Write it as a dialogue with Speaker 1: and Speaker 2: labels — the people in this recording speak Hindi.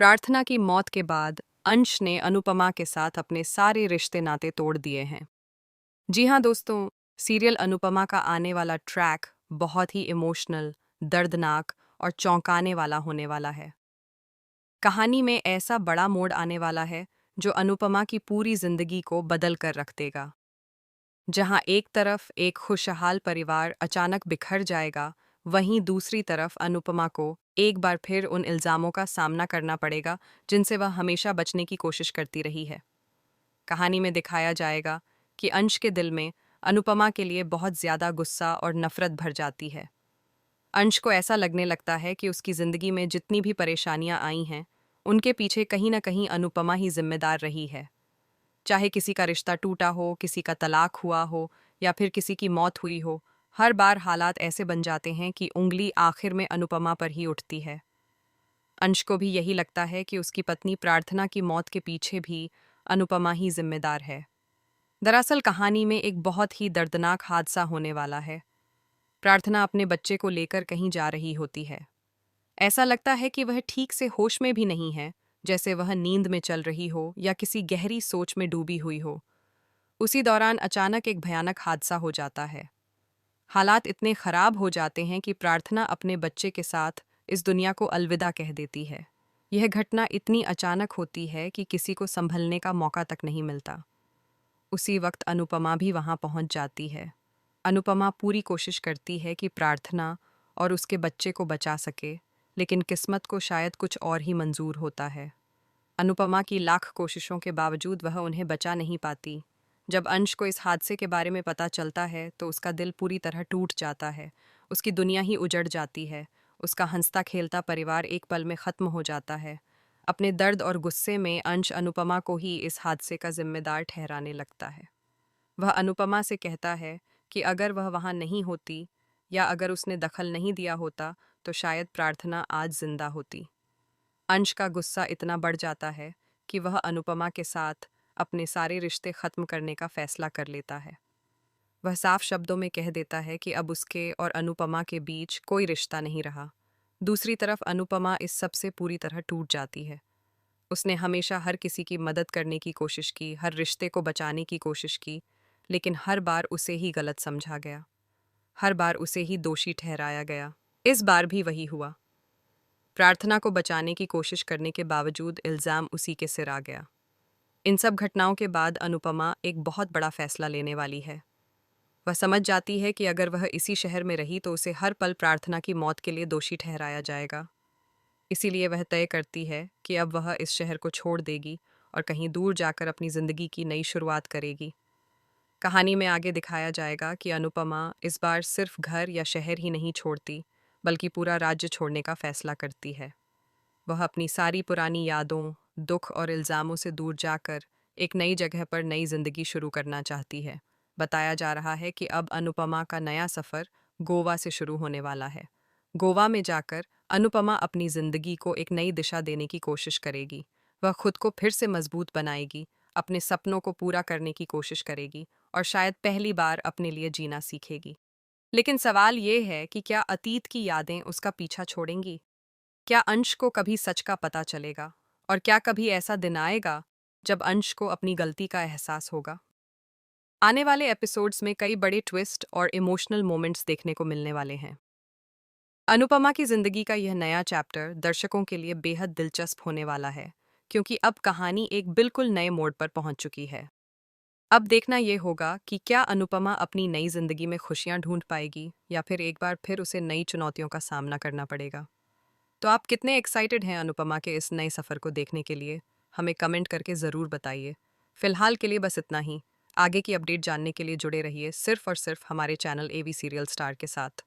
Speaker 1: प्रार्थना की मौत के बाद अंश ने अनुपमा के साथ अपने सारे रिश्ते नाते तोड़ दिए हैं। जी हाँ दोस्तों, सीरियल अनुपमा का आने वाला ट्रैक बहुत ही इमोशनल, दर्दनाक और चौंकाने वाला होने वाला है। कहानी में ऐसा बड़ा मोड़ आने वाला है जो अनुपमा की पूरी जिंदगी को बदल कर रख देगा। जहाँ एक तरफ एक खुशहाल परिवार अचानक बिखर जाएगा, वहीं दूसरी तरफ अनुपमा को एक बार फिर उन इल्ज़ामों का सामना करना पड़ेगा जिनसे वह हमेशा बचने की कोशिश करती रही है। कहानी में दिखाया जाएगा कि अंश के दिल में अनुपमा के लिए बहुत ज़्यादा गुस्सा और नफरत भर जाती है। अंश को ऐसा लगने लगता है कि उसकी ज़िंदगी में जितनी भी परेशानियां आई हैं, उनके पीछे कहीं ना कहीं अनुपमा ही जिम्मेदार रही है। चाहे किसी का रिश्ता टूटा हो, किसी का तलाक हुआ हो या फिर किसी की मौत हुई हो, हर बार हालात ऐसे बन जाते हैं कि उंगली आखिर में अनुपमा पर ही उठती है। अंश को भी यही लगता है कि उसकी पत्नी प्रार्थना की मौत के पीछे भी अनुपमा ही जिम्मेदार है। दरअसल कहानी में एक बहुत ही दर्दनाक हादसा होने वाला है। प्रार्थना अपने बच्चे को लेकर कहीं जा रही होती है। ऐसा लगता है कि वह ठीक से होश में भी नहीं है, जैसे वह नींद में चल रही हो या किसी गहरी सोच में डूबी हुई हो। उसी दौरान अचानक एक भयानक हादसा हो जाता है। हालात इतने खराब हो जाते हैं कि प्रार्थना अपने बच्चे के साथ इस दुनिया को अलविदा कह देती है। यह घटना इतनी अचानक होती है कि किसी को संभलने का मौका तक नहीं मिलता। उसी वक्त अनुपमा भी वहां पहुंच जाती है। अनुपमा पूरी कोशिश करती है कि प्रार्थना और उसके बच्चे को बचा सके, लेकिन किस्मत को शायद कुछ और ही मंजूर होता है। अनुपमा की लाख कोशिशों के बावजूद वह उन्हें बचा नहीं पाती। जब अंश को इस हादसे के बारे में पता चलता है तो उसका दिल पूरी तरह टूट जाता है। उसकी दुनिया ही उजड़ जाती है। उसका हंसता खेलता परिवार एक पल में ख़त्म हो जाता है। अपने दर्द और गुस्से में अंश अनुपमा को ही इस हादसे का जिम्मेदार ठहराने लगता है। वह अनुपमा से कहता है कि अगर वह वहाँ नहीं होती या अगर उसने दखल नहीं दिया होता तो शायद प्रार्थना आज जिंदा होती। अंश का गुस्सा इतना बढ़ जाता है कि वह अनुपमा के साथ अपने सारे रिश्ते खत्म करने का फैसला कर लेता है। वह साफ शब्दों में कह देता है कि अब उसके और अनुपमा के बीच कोई रिश्ता नहीं रहा। दूसरी तरफ अनुपमा इस सब से पूरी तरह टूट जाती है। उसने हमेशा हर किसी की मदद करने की कोशिश की, हर रिश्ते को बचाने की कोशिश की, लेकिन हर बार उसे ही गलत समझा गया। हर बार उसे ही दोषी ठहराया गया। इस बार भी वही हुआ। प्रार्थना को बचाने की कोशिश करने के बावजूद इल्ज़ाम उसी के सिर आ गया। इन सब घटनाओं के बाद अनुपमा एक बहुत बड़ा फैसला लेने वाली है। वह समझ जाती है कि अगर वह इसी शहर में रही तो उसे हर पल प्रार्थना की मौत के लिए दोषी ठहराया जाएगा। इसीलिए वह तय करती है कि अब वह इस शहर को छोड़ देगी और कहीं दूर जाकर अपनी ज़िंदगी की नई शुरुआत करेगी। कहानी में आगे दिखाया जाएगा कि अनुपमा इस बार सिर्फ घर या शहर ही नहीं छोड़ती, बल्कि पूरा राज्य छोड़ने का फैसला करती है। वह अपनी सारी पुरानी यादों, दुख और इल्ज़ामों से दूर जाकर एक नई जगह पर नई जिंदगी शुरू करना चाहती है। बताया जा रहा है कि अब अनुपमा का नया सफ़र गोवा से शुरू होने वाला है। गोवा में जाकर अनुपमा अपनी ज़िंदगी को एक नई दिशा देने की कोशिश करेगी। वह खुद को फिर से मजबूत बनाएगी, अपने सपनों को पूरा करने की कोशिश करेगी और शायद पहली बार अपने लिए जीना सीखेगी। लेकिन सवाल ये है कि क्या अतीत की यादें उसका पीछा छोड़ेंगी? क्या अंश को कभी सच का पता चलेगा? और क्या कभी ऐसा दिन आएगा जब अंश को अपनी गलती का एहसास होगा? आने वाले एपिसोड्स में कई बड़े ट्विस्ट और इमोशनल मोमेंट्स देखने को मिलने वाले हैं। अनुपमा की जिंदगी का यह नया चैप्टर दर्शकों के लिए बेहद दिलचस्प होने वाला है, क्योंकि अब कहानी एक बिल्कुल नए मोड़ पर पहुंच चुकी है। अब देखना यह होगा कि क्या अनुपमा अपनी नई जिंदगी में खुशियां ढूंढ पाएगी या फिर एक बार फिर उसे नई चुनौतियों का सामना करना पड़ेगा। तो आप कितने एक्साइटेड हैं अनुपमा के इस नए सफ़र को देखने के लिए? हमें कमेंट करके ज़रूर बताइए। फिलहाल के लिए बस इतना ही। आगे की अपडेट जानने के लिए जुड़े रहिए सिर्फ और सिर्फ हमारे चैनल एवी सीरियल स्टार के साथ।